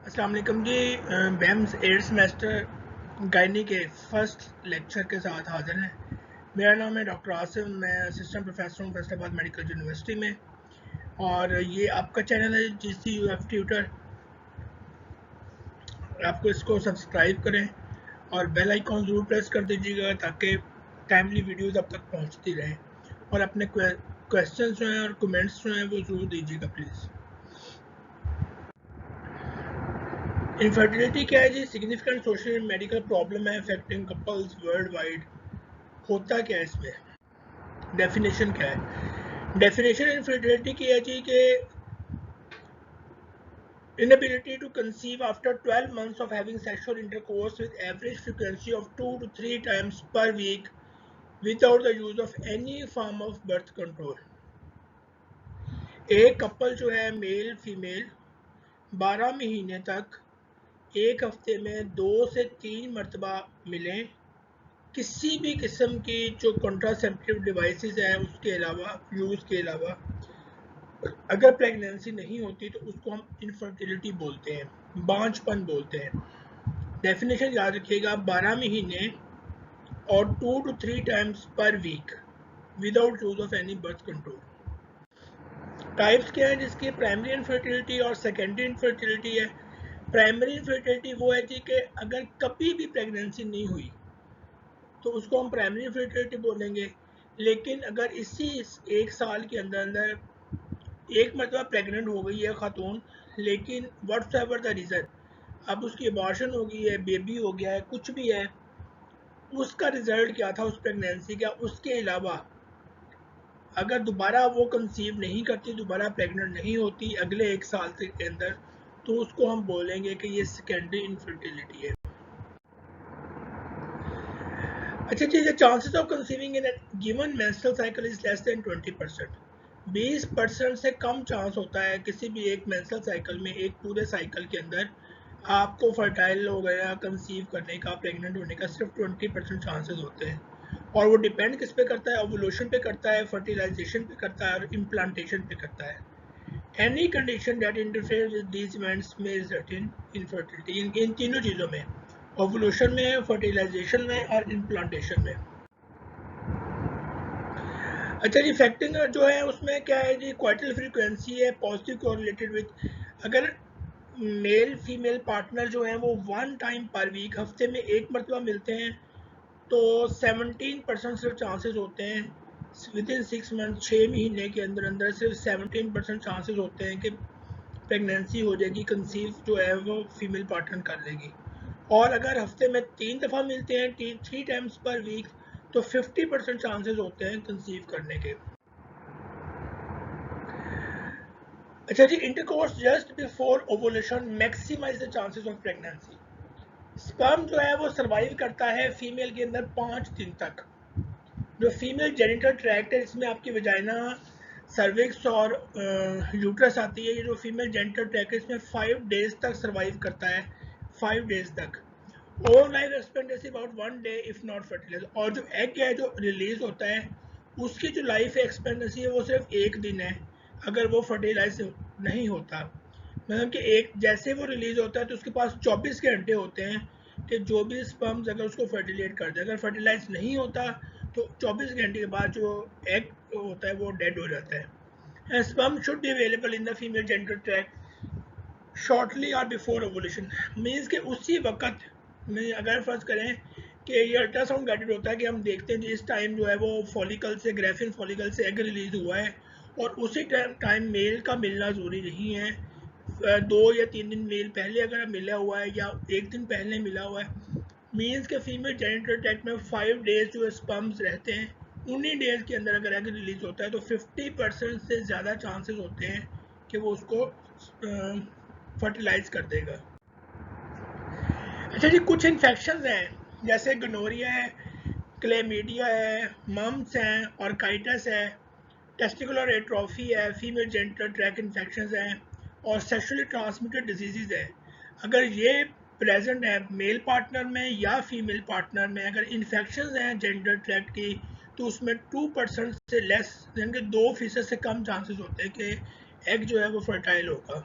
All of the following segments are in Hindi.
अस्सलाम वालेकुम जी। बैम्स 8 सेमेस्टर गायनी के फर्स्ट लेक्चर के साथ हाजिर हैं। मेरा नाम है डॉक्टर आसिम, मैं असिस्टेंट प्रोफेसर हूँ फैसलाबाद मेडिकल यूनिवर्सिटी में। और ये आपका चैनल है GCUF ट्यूटर। आपको इसको सब्सक्राइब करें और बेल आइकॉन ज़रूर प्रेस कर दीजिएगा ताकि टाइमली वीडियोस अब तक पहुँचती रहें। और अपने क्वेश्चन जो हैं और कमेंट्स जो हैं वो ज़रूर दीजिएगा प्लीज़। इनफर्टिलिटी क्या है जी? Significant social and medical problem है अफेक्टिंग कपल्स वर्ल्ड वाइड। होता क्या है इसमें? डेफिनेशन क्या है? डेफिनेशन इनफर्टिलिटी की है जी कि inability to conceive after 12 months of having sexual intercourse with average frequency of 2 to 3 times per week without the use of any form of birth control। एक कपल जो है मेल फीमेल 12 महीने तक एक हफ्ते में 2 से 3 मरतबा मिलें, किसी भी किस्म की जो कॉन्ट्रासेप्टिव डिवाइसेस हैं उसके अलावा यूज़ के अलावा अगर प्रेगनेंसी नहीं होती तो उसको हम इनफर्टिलिटी बोलते हैं, बांझपन बोलते हैं। डेफिनेशन याद रखिएगा, 12 महीने और 2 to 3 टाइम्स पर week without use of any birth control. Types क्या है जिसकी? प्राइमरी इनफर्टिलिटी और सेकेंडरी इनफर्टिलिटी है। प्राइमरी इनफर्टिलिटी वो है जी कि अगर कभी भी प्रेगनेंसी नहीं हुई तो उसको हम प्राइमरी इनफर्टिलिटी बोलेंगे। लेकिन अगर इसी एक साल के अंदर अंदर एक मरतबा प्रेग्नेंट हो गई है खातून, लेकिन व्हाट्स एवर द रीज़न, अब उसकी अबॉर्शन हो गई है, बेबी हो गया है, कुछ भी है, उसका रिजल्ट क्या था उस प्रेगनेंसी का, उसके अलावा अगर दोबारा वो कंसीव नहीं करती, दोबारा प्रेग्नेंट नहीं होती अगले एक साल के अंदर, तो उसको हम बोलेंगे कि ये सेकेंडरी इनफर्टिलिटी है। अच्छा जी, the chances of conceiving in given menstrual cycle is less than 20%। 20% से कम चांस होता है किसी भी एक मेंस्ट्रुअल साइकिल में, एक पूरे साइकिल के अंदर आपको फर्टाइल हो गया कंसीव करने का, प्रेग्नेंट होने का सिर्फ 20% चांसेस होते हैं। और वो डिपेंड किस पे करता है? ओवुलेशन पे करता है, फर्टिलाइजेशन पे करता है और इम्प्लांटेशन पे करता है। Any condition that interfere with these events में रिजल्ट इन इनफर्टिलिटी। इन तीनों चीज़ों में, ओवुलेशन में, फर्टिलाइजेशन में और इम्प्लांटेशन में। अच्छा जी, फैक्टिंग जो है उसमें क्या है जी? क्वार्टल फ्रीक्वेंसी है पॉजिटिव कोरिलेटेड विद, अगर मेल फीमेल पार्टनर जो है वो 1 टाइम पर वीक हफ्ते में एक मरतबा मिलते हैं तो 17% सिर्फ चांसेस होते हैं विद इन 6 मंथ, 6 महीने के अंदर अंदर सिर्फ 17% चांसेस होते हैं कि प्रेगनेंसी हो जाएगी, कंसीव जो है वो फीमेल पार्टनर कर लेगी। और अगर हफ्ते में 3 दफ़ा मिलते हैं, 3 टाइम्स पर वीक, तो 50% चांसेस होते हैं कंसीव करने के। अच्छा जी, intercourse just before ovulation maximise the chances of pregnancy. Sperm जो है वो सर्वाइव करता है फीमेल के अंदर 5 दिन तक। जो फीमेल जेनिटल ट्रैक्ट है, इसमें आपकी वजाइना, सर्विक्स और यूट्रस आती है। ये जो फीमेल जेनिटल ट्रैक्ट है इसमें 5 डेज तक सर्वाइव करता है, 5 डेज तक। Over life expectancy about 1 day if not fertilize. और जो एग है जो रिलीज होता है उसकी जो लाइफ एक्सपेक्टेंसी है वो सिर्फ 1 दिन है अगर वो फर्टिलाइज नहीं होता। मतलब कि एक जैसे वो रिलीज होता है तो उसके पास 24 घंटे होते हैं कि जो भी स्पर्म्स अगर उसको फर्टिलेट कर दे। अगर फर्टिलाइज नहीं होता तो 24 घंटे के बाद जो एग होता है वो डेड हो जाता है। Sperm should be available in the female genital tract shortly और बिफोर ओवुलेशन। मीन्स कि उसी वक्त में, अगर फर्ज करें कि ये अल्ट्रासाउंड गाइडेड होता है कि हम देखते हैं इस टाइम जो है वो फॉलिकल से, ग्रेफिन फॉलिकल से एग रिलीज हुआ है, और उसी टाइम मेल का मिलना ज़रूरी नहीं है। 2 या 3 दिन मेल पहले अगर मिला हुआ है या 1 दिन पहले मिला हुआ है, मीन्स के फीमेल जेनिटल ट्रैक्ट में 5 डेज जो स्पर्म्स रहते हैं, उन्हीं डेज के अंदर अगर एग रिलीज होता है तो 50% से ज़्यादा चांसेस होते हैं कि वो उसको फर्टिलाइज कर देगा। अच्छा जी, कुछ इन्फेक्शन हैं जैसे गनोरिया है, क्लेमीडिया है, मम्स हैं, ऑर्काइटिस है, टेस्टिकुलर एट्रोफी है, फीमेल जेनिटल ट्रैक्ट इन्फेक्शन हैं और सेक्सुअली ट्रांसमिटेड डिजीज़ है। अगर ये प्रेजेंट है मेल पार्टनर में या फीमेल पार्टनर में, अगर इन्फेक्शन हैं जेनिटल ट्रैक्ट की, तो उसमें 2% से लेस, यानी कि 2% से कम चांसेस होते हैं कि एग जो है वो फर्टाइल होगा।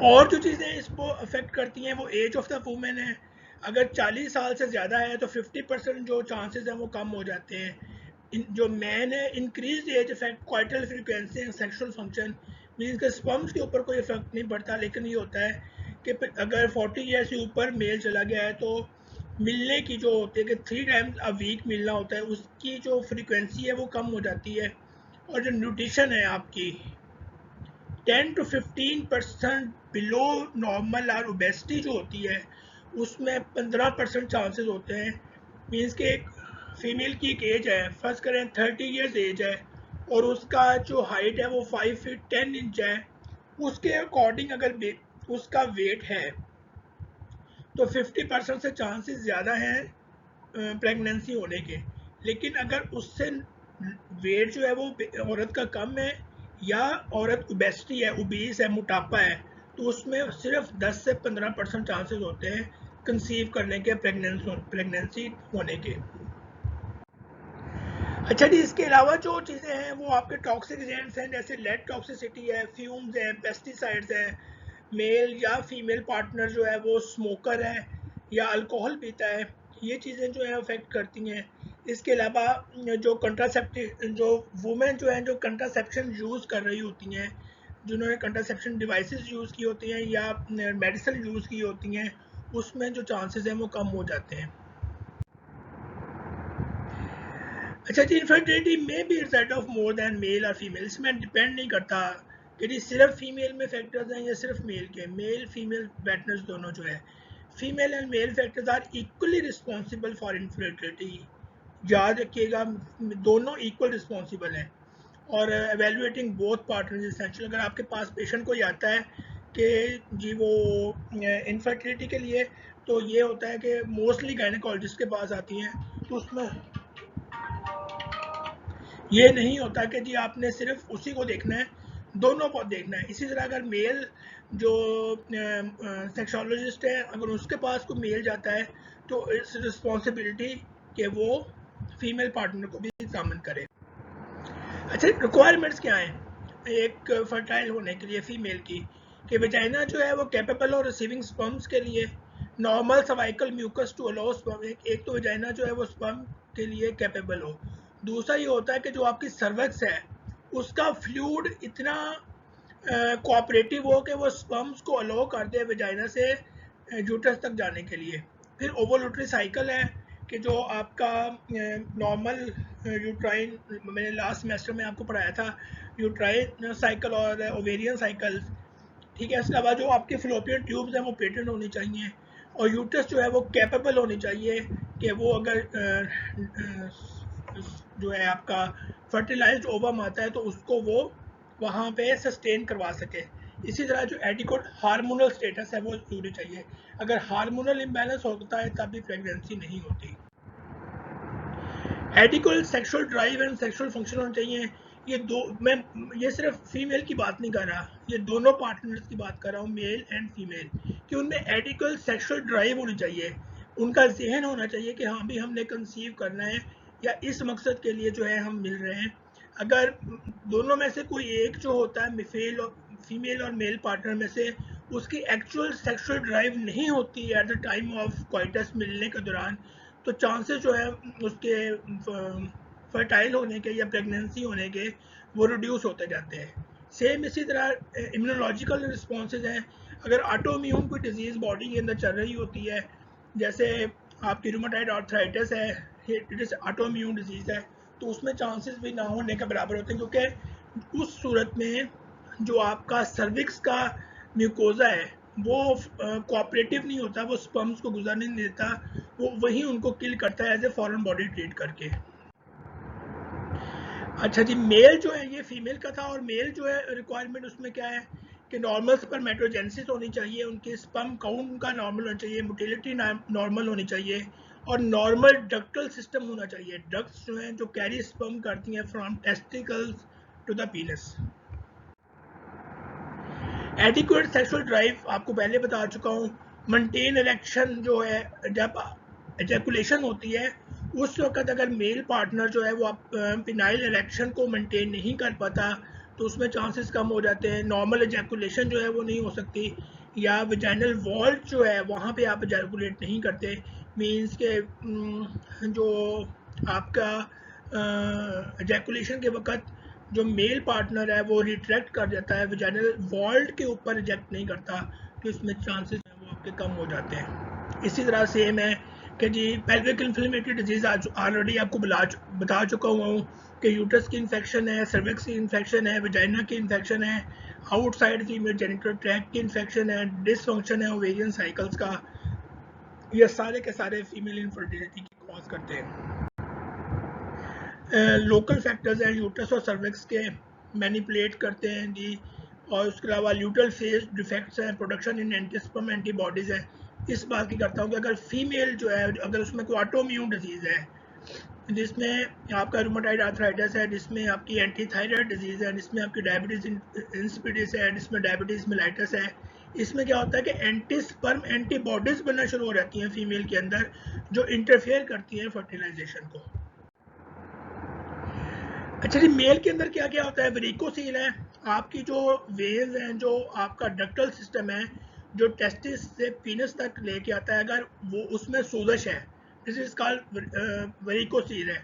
और जो चीज़ें इसको अफेक्ट करती हैं वो एज ऑफ द वुमेन है। अगर 40 साल से ज़्यादा है तो 50% जो चांसेस हैं वो कम हो जाते हैं। जो मैन है, increase age effect coital frequency and sexual function, means के स्पर्म्स के ऊपर कोई इफेक्ट नहीं पड़ता, लेकिन ये होता है कि अगर 40 ईयर से ऊपर मेल चला गया है तो मिलने की जो होती है कि 3 टाइम्स अ वीक मिलना होता है, उसकी जो फ्रीक्वेंसी है वो कम हो जाती है। और जो न्यूट्रिशन है आपकी 10 to 15% बिलो नॉर्मल और ओबेसिटी जो होती है उसमें 15% चांसेस होते हैं। मीन्स कि एक फीमेल की एक एज है, फर्ज करें 30 ईयर्स एज है और उसका जो हाइट है वो 5 फीट 10 इंच है, उसके अकॉर्डिंग अगर उसका वेट है तो 50% से चांसेस ज़्यादा हैं प्रेगनेंसी होने के। लेकिन अगर उससे वेट जो है वो औरत का कम है या औरत ओबेसिटी है, ओबीस है, मोटापा है, तो उसमें सिर्फ 10 से 15% चांसेस होते हैं कंसीव करने के, प्रेगनेंसी होने के। अच्छा जी, इसके अलावा जो चीज़ें हैं वो आपके टॉक्सिक एजेंट्स हैं, जैसे लेड टॉक्सिसिटी है, फ्यूम्स है, पेस्टिसाइड्स है, मेल या फीमेल पार्टनर जो है वो स्मोकर है या अल्कोहल पीता है, ये चीज़ें जो है अफेक्ट करती हैं। इसके अलावा जो कंट्रासेप्टिव, जो वुमेन जो हैं जो कंट्रासेप्शन यूज़ कर रही होती हैं, जिन्होंने कंट्रासेप्शन डिवाइसेस यूज़ की होती हैं या मेडिसिन यूज़ की होती हैं, उसमें जो चांसेस हैं वो कम हो जाते हैं। अच्छा जी, इनफर्टिलिटी में be result of more than male और फीमेल, इसमें डिपेंड नहीं करता कि जी सिर्फ फीमेल में फैक्टर्स हैं या सिर्फ मेल के। मेल फीमेल पार्टनर्स दोनों जो है, female and male factors are equally responsible for infertility. याद रखिएगा, दोनों इक्वल रिस्पॉन्सिबल हैं। और एवेल्युएटिंग बोथ पार्टनर्स इसेंशियल। अगर आपके पास पेशेंट कोई आता है कि जी वो इनफर्टिलिटी के लिए, तो ये होता है कि मोस्टली गायनेकोलॉजिस्ट के पास आती हैं, तो उसमें ये नहीं होता कि जी आपने सिर्फ उसी को देखना है, दोनों को देखना है। इसी तरह अगर मेल जो सेक्सोलॉजिस्ट है, अगर उसके पास कोई मेल जाता है तो इट्स रिस्पॉन्सिबिलिटी कि वो फीमेल पार्टनर को भी एग्जामिन करे। अच्छा, रिक्वायरमेंट्स क्या हैं एक फर्टाइल होने के लिए फीमेल की? कि वजाइना जो है वो कैपेबल हो रिसीविंग स्पर्म्स के लिए, normal cervical mucus to allow sperm, एक तो वजाइना जो है वो स्पर्म के लिए कैपेबल हो। दूसरा ये होता है कि जो आपकी सर्विक्स है उसका फ्लूइड इतना कोऑपरेटिव हो कि वो स्पर्म्स को अलाउ कर दे वजाइना से यूट्रस तक जाने के लिए। फिर ओवोल्यूटरी साइकिल है कि जो आपका नॉर्मल यूट्राइन, मैंने लास्ट सेमेस्टर में आपको पढ़ाया था यूट्राइन साइकिल और ओवेरियन साइकिल, ठीक है। इसके अलावा जो आपके फ्लोपियन ट्यूब्स हैं वो पेटेंट होनी चाहिए, और यूट्रस जो है वो कैपेबल होनी चाहिए कि वो अगर जो है आपका फर्टिलाइज्ड ओवम आता है तो उसको वो वहाँ पे सस्टेन करवा सके। इसी तरह जो एडिक्वेट हार्मोनल स्टेटस है वो जरूरी चाहिए। अगर हार्मोनल इम्बैलेंस होता है तब भी प्रेगनेंसी नहीं होती। Adequate sexual drive and sexual function होना चाहिए। ये दो, मैं ये सिर्फ फीमेल की बात नहीं कर रहा, ये दोनों पार्टनर्स की बात कर रहा हूँ, मेल एंड फीमेल, कि उनमें एडिक्वेट सेक्सुअल ड्राइव होनी चाहिए। उनका जहन होना चाहिए कि हाँ भी हमने कंसीव करना है या इस मकसद के लिए जो है हम मिल रहे हैं। अगर दोनों में से कोई एक जो होता है फीमेल और मेल पार्टनर में से, उसकी एक्चुअल सेक्सुअल ड्राइव नहीं होती at the time of coitus, मिलने के दौरान, तो चांसेस जो है उसके फर्टाइल होने के या प्रेगनेंसी होने के वो रिड्यूस होते जाते हैं। सेम इसी तरह इम्यूनोलॉजिकल रिस्पॉन्सेज हैं। अगर ऑटोइम्यून कोई डिजीज़ बॉडी के अंदर चल रही होती है, जैसे आपकी रूमेटॉइड आर्थराइटिस है, इट इज़ ऑटोइम्यून डिजीज़ है, तो उसमें चांसेस भी ना होने के बराबर होते हैं, क्योंकि उस सूरत में जो आपका सर्विक्स का म्यूकोजा है वो कोऑपरेटिव नहीं होता, वो स्पर्म्स को गुजरने नहीं देता, वो वही उनको किल करता है as a foreign body treat करके। अच्छा जी, मेल जो है ये फीमेल का था, और मेल जो है रिक्वायरमेंट उसमें क्या है कि नॉर्मल स्पर्मेटोजेनेसिस होनी चाहिए, उनके स्पर्म काउंट उनका नॉर्मल होना चाहिए, मोटिलिटी नॉर्मल होनी चाहिए, और नॉर्मल डक्टल सिस्टम होना चाहिए। डक्ट्स जो हैं जो कैरी स्पर्म करती हैं from testicles to the penis. Adequate sexual drive आपको पहले बता चुका हूँ। मेंटेन इरेक्शन जो है, जब एजैकुलेशन होती है उस वक्त अगर मेल पार्टनर जो है वो पिनाइल इरेक्शन को मेंटेन नहीं कर पाता, तो उसमें चांसेस कम हो जाते हैं। नॉर्मल एजैकुलेशन जो है वो नहीं हो सकती, या वेजाइनल वॉल जो है वहाँ पे आप एजैकुलेट नहीं करते, मीन्स के जो आपका एजैकुलेशन के वक्त जो मेल पार्टनर है वो रिट्रैक्ट कर देता है, वेजाइनल वॉल के ऊपर रिजेक्ट नहीं करता, तो इसमें चांसेस हैं वो आपके कम हो जाते हैं। इसी तरह सेम है कि जी पेल्विक इन्फ्लेमेटरी डिजीज़ ऑलरेडी आपको बता चुका हुआ हूँ कि यूट्रस की इन्फेक्शन है, सर्विक्स की इन्फेक्शन है, वेजाइना की इन्फेक्शन है, आउटसाइड फीमेल जेनिटल ट्रैक्ट की इन्फेक्शन है, डिसफंक्शन है ओवेरियन साइकिल्स का, ये सारे के सारे फीमेल इनफर्टिलिटी की कॉज करते हैं। लोकल फैक्टर्स हैं यूट्रस और सर्विक्स के, मैनिपुलेट करते हैं जी, और उसके अलावा ल्यूटरल फेज डिफेक्ट्स हैं, प्रोडक्शन इन एंटीस्पर्म एंटीबॉडीज़ है। इस बात की करता हूँ कि अगर फीमेल जो है अगर उसमें कोई ऑटोइम्यून डिजीज़ है, जिसमें आपका रूमेटॉइड आर्थराइटिस है, जिसमें आपकी एंटी थायराइड डिजीज़ है, जिसमें आपकी डायबिटीज़ इंसिपिडिस है, जिसमें डायबिटीज़ मेलाइटस है, इसमें क्या होता है कि एंटीस्पर्म एंटीबॉडीज़ बनना शुरू हो जाती हैं फीमेल के अंदर, जो इंटरफेयर करती हैं फर्टिलाइजेशन को। अच्छा जी, मेल के अंदर क्या क्या होता है? वेरिकोसील है, आपकी जो वेन्स हैं, जो आपका डक्टल सिस्टम है, जो टेस्टिस से पीनस तक लेके आता है, अगर वो उसमें सोजश है, दिस इज कॉल्ड वेरिकोसील है।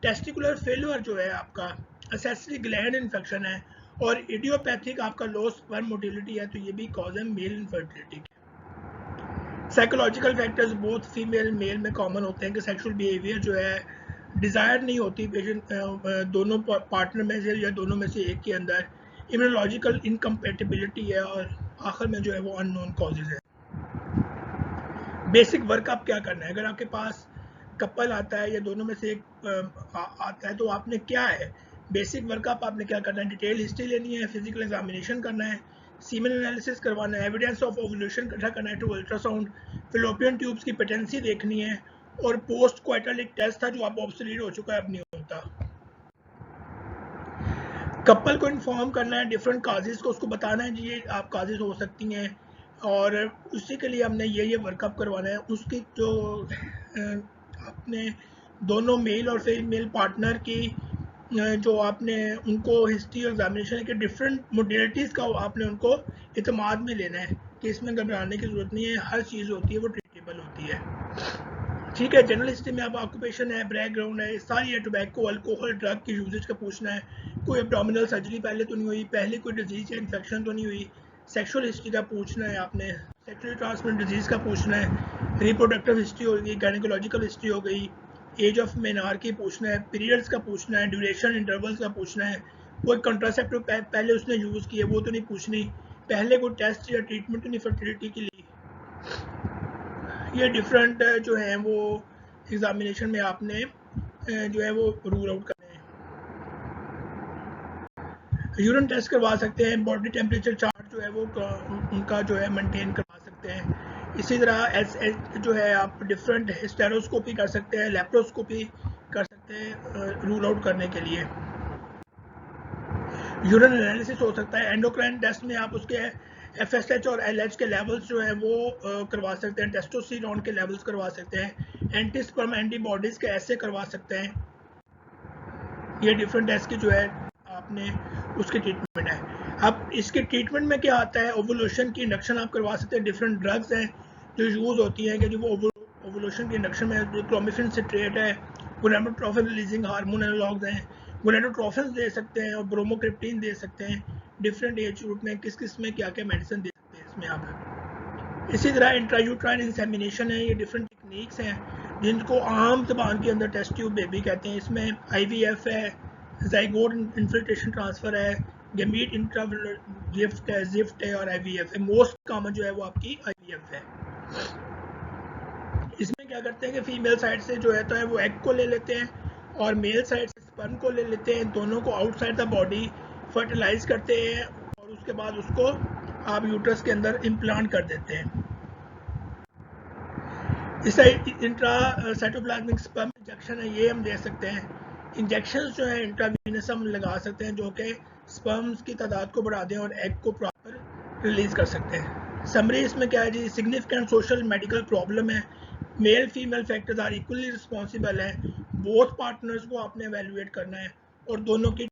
टेस्टिकुलर फेल्यूर जो है आपका, एसेसरी ग्लैंड इन्फेक्शन है, और इडियोपैथिक आपका लो स्पर्म मोटिलिटी है, तो ये भी कॉज है मेल इनफर्टिलिटी के। Psychological factors both female male में कॉमन होते हैं कि सेक्सुअल बिहेवियर जो है डिज़ायर नहीं होती पेशेंट दोनों पार्टनर में से या दोनों में से एक के अंदर, इम्यूनोलॉजिकल इनकम्पेटिबिलिटी है, और आखिर में जो है वो अननोन कॉजेज है। बेसिक वर्क आप क्या करना है? अगर आपके पास कपल आता है या दोनों में से एक आता है, तो आपने क्या है बेसिक वर्क आपने क्या करना है? डिटेल हिस्ट्री लेनी है, फिजिकल एग्जामिनेशन करना है, सीमेन एनालिसिस करवाना है, एविडेंस ऑफ ओवुलेशन इकट्ठा करना है टू अल्ट्रासाउंड, फिलोपियन ट्यूब्स की पेटेंसी देखनी है, और पोस्ट क्वाइटल एक टेस्ट था जो आप ऑब्सोलीट हो चुका है, अब नहीं होता। कपल को इन्फॉर्म करना है डिफरेंट काजेज को, उसको बताना है जी ये आप काजेज हो सकती हैं, और उसी के लिए हमने ये वर्कअप करवाना है। उसकी जो आपने दोनों मेल और फीमेल पार्टनर की जो आपने उनको हिस्ट्री और एग्जामिनेशन के डिफरेंट मोडिलिटीज़ का आपने उनको इतमाद में लेना है कि इसमें घबराने की ज़रूरत नहीं है, हर चीज़ होती है वो ट्रीटेबल होती है। ठीक है, जनरल हिस्ट्री में आप ऑक्यूपेशन है, बैकग्राउंड है, सारी है, टोबैको, अल्कोहल, ड्रग की यूजेज का पूछना है, कोई एब्डोमिनल सर्जरी पहले तो नहीं हुई, पहले कोई डिजीज या इन्फेक्शन तो नहीं हुई, सेक्सुअल हिस्ट्री का पूछना है, आपने सेक्सुअली ट्रांसमिटेड डिजीज का पूछना है, रिप्रोडक्टिव हिस्ट्री हो गई, गायनेकोलॉजिकल हिस्ट्री हो गई, एज ऑफ मेनार्की पूछना है, पीरियड्स का पूछना है, ड्यूरेशन इंटरवल्स का पूछना है, कोई कंट्रासेप्टिव पहले उसने यूज़ किए वो तो नहीं पूछनी, पहले कोई टेस्ट या ट्रीटमेंट तो नहीं फर्टिलिटी के लिए। ये डिफरेंट जो है वो एग्जामिनेशन में आपने जो है वो रूल आउट करने हैं। यूरिन टेस्ट करवा सकते हैं, बॉडी टेम्परेचर चार्ट जो है वो उनका जो है मेंटेन करवा सकते हैं। इसी तरह एस जो है आप डिफरेंट स्टेरोस्कोपी कर सकते हैं, लेप्रोस्कोपी कर सकते हैं रूल आउट करने के लिए। यूरिन एनालिसिस हो सकता है, एंडोक्राइन टेस्ट में आप उसके FSH और LH के लेवल्स जो हैं वो करवा सकते हैं, टेस्टोस्टेरोन के लेवल्स करवा सकते हैं, एंटीस्पर्म एंटीबॉडीज़ के ऐसे करवा सकते हैं। ये डिफरेंट टेस्ट की जो है आपने उसकी ट्रीटमेंट है। अब इसके ट्रीटमेंट में क्या आता है? ओवुलेशन की इंडक्शन आप करवा सकते हैं, डिफरेंट ड्रग्स हैं जो यूज़ होती हैं कि जो वो ओवुलेशन की इंडक्शन में, जो क्लोमिफेन सिट्रेट है, गोनाडोट्रोफिन रिलीजिंग हार्मोन एनालॉग्स हैं, गोनाडोट्रोफिन दे सकते हैं और ब्रोमोक्रिप्टिन दे सकते हैं। डिफरेंट एज ग्रुप में किस किस में क्या क्या मेडिसिन दे सकते हैं इसमें आप। इसी तरह इंट्रायूट्राइन इंसेमिनेशन है, ये डिफरेंट टेक्निक्स हैं जिनको आम ज़बान के अंदर टेस्ट ट्यूब बेबी कहते हैं। इसमें IVF है, ज़ाइगोट इन्फिल्ट्रेशन ट्रांसफ़र है, गैमीट इंट्रा गिफ्ट है, जिफ्ट है, और IVF है। मोस्ट कॉमन जो है वो आपकी IVF है। इसमें क्या करते हैं कि फीमेल साइड से जो है तो है वो एग को ले लेते हैं, और मेल साइड से स्पर्म को ले लेते हैं, दोनों को आउटसाइड द बॉडी फर्टिलाइज करते हैं, और उसके बाद उसको आप यूट्रस के अंदर इम्प्लांट कर देते हैं। इस इंट्रा साइटोप्लाज्मिक स्पर्म इंजेक्शन है, ये हम दे सकते हैं। इंजेक्शंस जो है इंट्रावीनस हम लगा सकते हैं जो कि स्पर्म्स की तादाद को बढ़ा दें और एग को प्रॉपर रिलीज कर सकते हैं। समरी इसमें क्या है जी? सिग्निफिकेंट सोशल मेडिकल प्रॉब्लम है, male female factors are equally responsible है, बोथ पार्टनर्स को आपने एवेल्युएट करना है और दोनों की